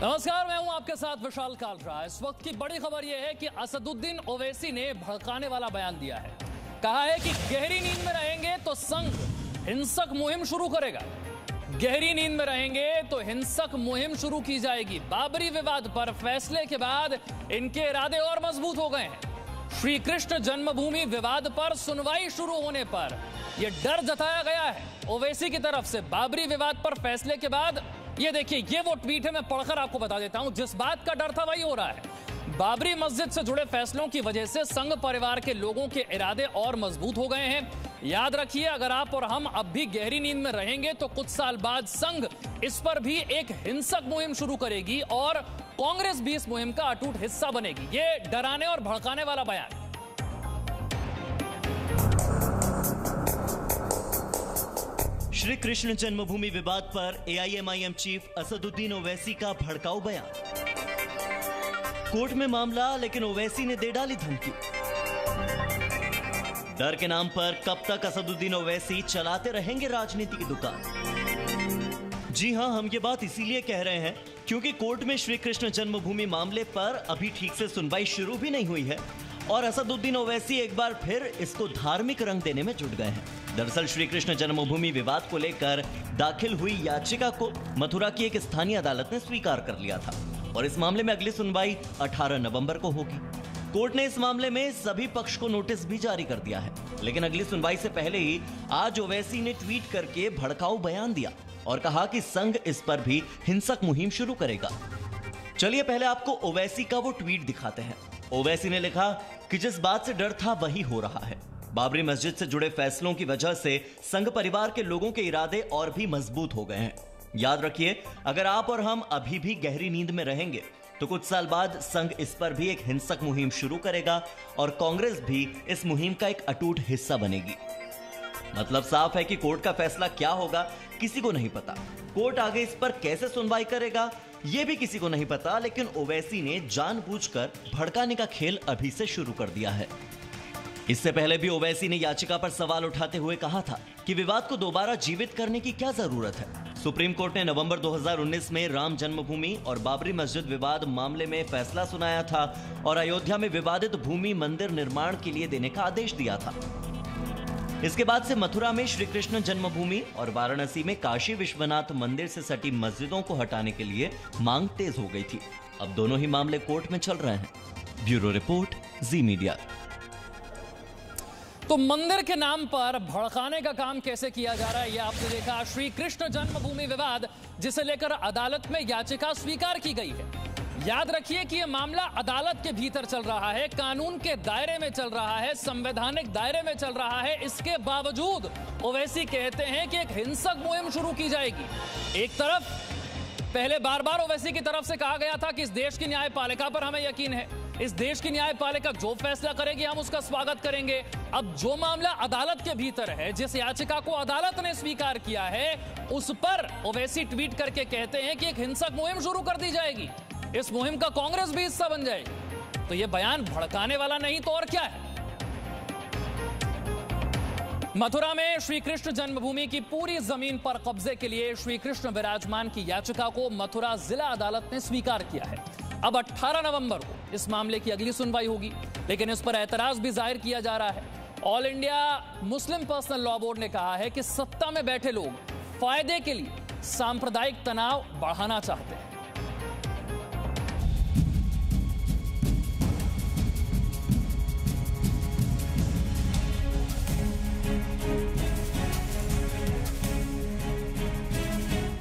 नमस्कार, मैं हूं आपके साथ विशाल कालरा। इस वक्त की बड़ी खबर यह है कि असदुद्दीन ओवैसी ने भड़काने वाला बयान दिया है। कहा है कि गहरी नींद में रहेंगे तो संघ हिंसक मुहिम शुरू करेगा। गहरी नींद में रहेंगे तो हिंसक मुहिम शुरू की जाएगी। बाबरी विवाद पर फैसले के बाद इनके इरादे और मजबूत हो गए हैं। श्री कृष्ण जन्मभूमि विवाद पर सुनवाई शुरू होने पर यह डर जताया गया है ओवैसी की तरफ से। बाबरी विवाद पर फैसले के बाद ये देखिए, ये वो ट्वीट है, मैं पढ़कर आपको बता देता हूं। जिस बात का डर था वही हो रहा है। बाबरी मस्जिद से जुड़े फैसलों की वजह से संघ परिवार के लोगों के इरादे और मजबूत हो गए हैं। याद रखिए, अगर आप और हम अब भी गहरी नींद में रहेंगे तो कुछ साल बाद संघ इस पर भी एक हिंसक मुहिम शुरू करेगी और कांग्रेस भी इस मुहिम का अटूट हिस्सा बनेगी। ये डराने और भड़काने वाला बयान। श्री कृष्ण जन्मभूमि विवाद पर एआईएमआईएम चीफ असदुद्दीन ओवैसी का भड़काऊ बयान। कोर्ट में मामला, लेकिन ओवैसी ने दे डाली धमकी। डर के नाम पर कब तक असदुद्दीन ओवैसी चलाते रहेंगे राजनीति की दुकान? जी हां, हम ये बात इसीलिए कह रहे हैं क्योंकि कोर्ट में श्री कृष्ण जन्मभूमि मामले पर अभी ठीक से सुनवाई शुरू भी नहीं हुई है और असदुद्दीन ओवैसी एक बार फिर इसको धार्मिक रंग देने में जुट गए हैं। दरअसल श्री कृष्ण जन्मभूमि विवाद को लेकर दाखिल हुई याचिका को मथुरा की एक स्थानीय अदालत ने स्वीकार कर लिया था और इस मामले में अगली सुनवाई 18 नवंबर को होगी। कोर्ट ने इस मामले में सभी पक्ष को नोटिस भी जारी कर दिया है, लेकिन अगली सुनवाई से पहले ही आज ओवैसी ने ट्वीट करके भड़काऊ बयान दिया और कहा कि संघ इस पर भी हिंसक मुहिम शुरू करेगा। चलिए पहले आपको ओवैसी का वो ट्वीट दिखाते हैं। ओवैसी ने लिखा कि जिस बात से डर था वही हो रहा है। बाबरी मस्जिद से जुड़े फैसलों की वजह से संघ परिवार के लोगों के इरादे और भी मजबूत हो गए हैं। याद रखिए, अगर आप और हम अभी भी गहरी नींद में रहेंगे तो कुछ साल बाद संघ इस पर भी एक हिंसक मुहिम शुरू करेगा और कांग्रेस भी इस मुहिम का एक अटूट हिस्सा बनेगी। मतलब साफ है कि कोर्ट का फैसला क्या होगा किसी को नहीं पता। कोर्ट आगे इस पर कैसे सुनवाई करेगा यह भी किसी को नहीं पता, लेकिन ओवैसी ने जानबूझकर भड़काने का खेल अभी से शुरू कर दिया है। इससे पहले भी ओवैसी ने याचिका पर सवाल उठाते हुए कहा था कि विवाद को दोबारा जीवित करने की क्या जरूरत है। सुप्रीम कोर्ट ने नवंबर 2019 में राम जन्मभूमि और बाबरी मस्जिद विवाद मामले में फैसला सुनाया था और अयोध्या में विवादित भूमि मंदिर निर्माण के लिए देने का आदेश दिया था। इसके बाद से मथुरा में श्री कृष्ण जन्मभूमि और वाराणसी में काशी विश्वनाथ मंदिर से सटी मस्जिदों को हटाने के लिए मांग तेज हो गई थी। अब दोनों ही मामले कोर्ट में चल रहे हैं। ब्यूरो रिपोर्ट, जी मीडिया। तो मंदिर के नाम पर भड़काने का काम कैसे किया जा रहा है, यह आपने देखा। श्री कृष्ण जन्मभूमि विवाद, जिसे लेकर अदालत में याचिका स्वीकार की गई है। याद रखिए कि यह मामला अदालत के भीतर चल रहा है, कानून के दायरे में चल रहा है, संवैधानिक दायरे में चल रहा है। इसके बावजूद ओवैसी कहते हैं कि एक हिंसक मुहिम शुरू की जाएगी। एक तरफ पहले बार बार ओवैसी की तरफ से कहा गया था कि इस देश की न्यायपालिका पर हमें यकीन है, इस देश की न्यायपालिका जो फैसला करेगी हम उसका स्वागत करेंगे। अब जो मामला अदालत के भीतर है, जिस याचिका को अदालत ने स्वीकार किया है, उस पर ओवैसी ट्वीट करके कहते हैं कि एक हिंसक मुहिम शुरू कर दी जाएगी, इस मुहिम का कांग्रेस भी हिस्सा बन जाएगी। तो यह बयान भड़काने वाला नहीं तो और क्या है। मथुरा में श्री कृष्ण जन्मभूमि की पूरी जमीन पर कब्जे के लिए श्री कृष्ण विराजमान की याचिका को मथुरा जिला अदालत ने स्वीकार किया है। अब 18 नवंबर को इस मामले की अगली सुनवाई होगी, लेकिन इस पर एतराज भी जाहिर किया जा रहा है। All India Muslim personal law board ने कहा है कि सत्ता में बैठे लोग फायदे के लिए सांप्रदायिक तनाव बढ़ाना चाहते हैं।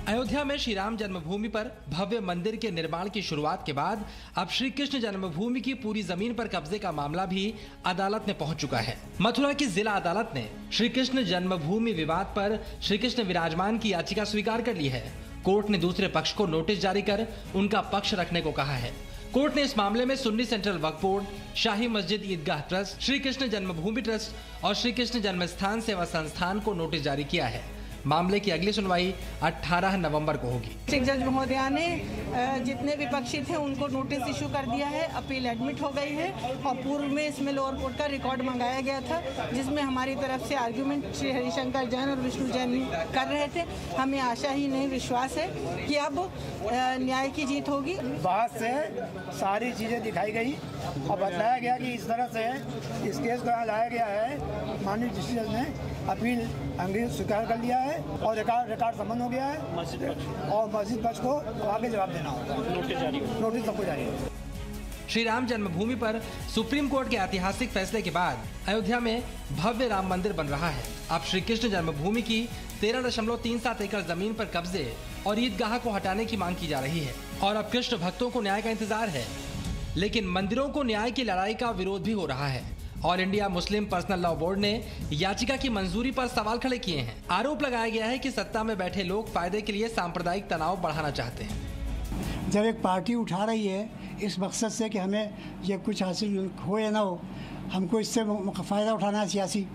अयोध्या में श्री राम जन्मभूमि पर भव्य मंदिर के निर्माण की शुरुआत के बाद अब श्री कृष्ण जन्मभूमि की पूरी जमीन पर कब्जे का मामला भी अदालत में पहुंच चुका है। मथुरा की जिला अदालत ने श्री कृष्ण जन्मभूमि विवाद पर श्री कृष्ण विराजमान की याचिका स्वीकार कर ली है। कोर्ट ने दूसरे पक्ष को नोटिस जारी कर उनका पक्ष रखने को कहा है। कोर्ट ने इस मामले में सुन्नी सेंट्रल वक्फ बोर्ड, शाही मस्जिद ईदगाह ट्रस्ट, श्री कृष्ण जन्मभूमि ट्रस्ट और श्री कृष्ण जन्मस्थान सेवा संस्थान को नोटिस जारी किया है। मामले की अगली सुनवाई 18 नवंबर को होगी। चीफ जज महोदया ने जितने विपक्षी थे उनको नोटिस इशू कर दिया है, अपील एडमिट हो गई है और पूर्व में इसमें लोअर कोर्ट का रिकॉर्ड मंगाया गया था जिसमें हमारी तरफ से आर्ग्यूमेंट श्री हरिशंकर जैन और विष्णु जैन कर रहे थे। हमें आशा ही नहीं विश्वास है कि अब न्याय की जीत होगी। बहस से सारी चीज़ें दिखाई गई और बताया गया कि इस तरह से इस केस को यहाँ लाया गया है। माननीय जस्टिस ने अपील अंग्रेज स्वीकार कर लिया है और रिकॉर्ड संपन्न हो गया है और मस्जिद पक्ष को आगे जवाब देना होगा। नोटिस सबको जारी है। श्री राम जन्मभूमि पर सुप्रीम कोर्ट के ऐतिहासिक फैसले के बाद अयोध्या में भव्य राम मंदिर बन रहा है। अब श्री कृष्ण जन्मभूमि की 13.37 एकड़ जमीन पर कब्जे और ईदगाह को हटाने की मांग की जा रही है और अब कृष्ण भक्तों को न्याय का इंतजार है। लेकिन मंदिरों को न्याय की लड़ाई का विरोध भी हो रहा है। All India Muslim personal law board ने याचिका की मंजूरी पर सवाल खड़े किए हैं। आरोप लगाया गया है कि सत्ता में बैठे लोग फायदे के लिए सांप्रदायिक तनाव बढ़ाना चाहते हैं। जब एक पार्टी उठा रही है इस मकसद से कि हमें ये कुछ हासिल हो या ना हो, हमको इससे फ़ायदा उठाना है सियासी,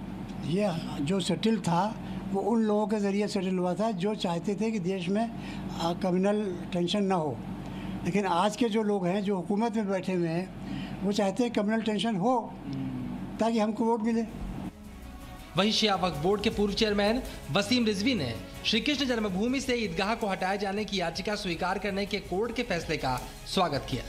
ये जो सेटल था वो उन लोगों के ज़रिए सेटल हुआ था जो चाहते थे कि देश में कम्युनल टेंशन ना हो। लेकिन आज के जो लोग हैं जो हुकूमत में बैठे हुए हैं वो चाहते हैं कम्युनल टेंशन हो ताकि हमको वोट मिले। वहीं शिया वक्फ बोर्ड के पूर्व चेयरमैन वसीम रिजवी ने श्री कृष्ण जन्मभूमि से ईदगाह को हटाए जाने की याचिका स्वीकार करने के कोर्ट के फैसले का स्वागत किया।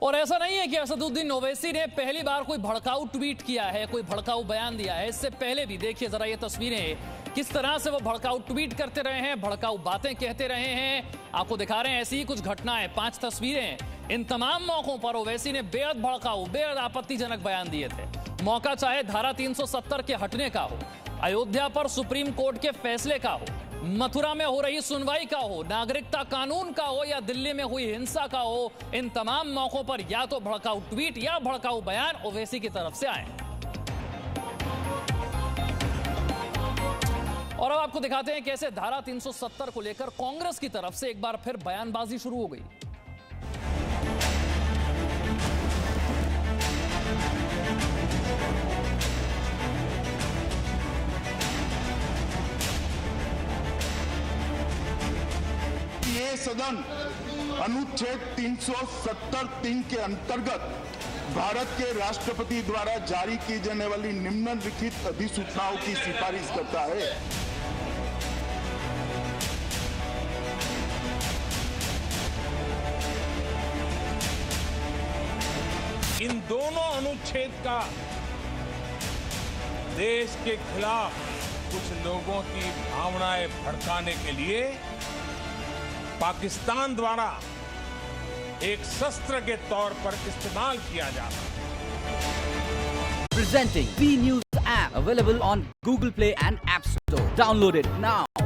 और ऐसा नहीं है कि असदुद्दीन ओवैसी ने पहली बार कोई भड़काऊ ट्वीट किया है, कोई भड़काऊ बयान दिया है। इससे पहले भी देखिए जरा ये तस्वीरें, किस तरह से वो भड़काऊ ट्वीट करते रहे हैं, भड़काऊ बातें कहते रहे हैं। आपको दिखा रहे हैं ऐसी ही कुछ घटनाएं, 5 तस्वीरें। इन तमाम मौकों पर ओवैसी ने बेहद भड़काऊ, बेहद आपत्तिजनक बयान दिए थे। मौका चाहे धारा 370 के हटने का हो, अयोध्या पर सुप्रीम कोर्ट के फैसले का हो, मथुरा में हो रही सुनवाई का हो, नागरिकता कानून का हो या दिल्ली में हुई हिंसा का हो, इन तमाम मौकों पर या तो भड़काऊ ट्वीट या भड़काऊ बयान ओवैसी की तरफ से आए। और अब आपको दिखाते हैं कैसे धारा 370 को लेकर कांग्रेस की तरफ से एक बार फिर बयानबाजी शुरू हो गई। ये सदन अनुच्छेद 370(3) के अंतर्गत भारत के राष्ट्रपति द्वारा जारी की जाने वाली निम्नलिखित अधिसूचनाओं की सिफारिश करता है। इन दोनों अनुच्छेद का देश के खिलाफ कुछ लोगों की भावनाएं भड़काने के लिए पाकिस्तान द्वारा एक शस्त्र के तौर पर इस्तेमाल किया जाता है। Presenting B News app available on Google Play and App Store. Download it now.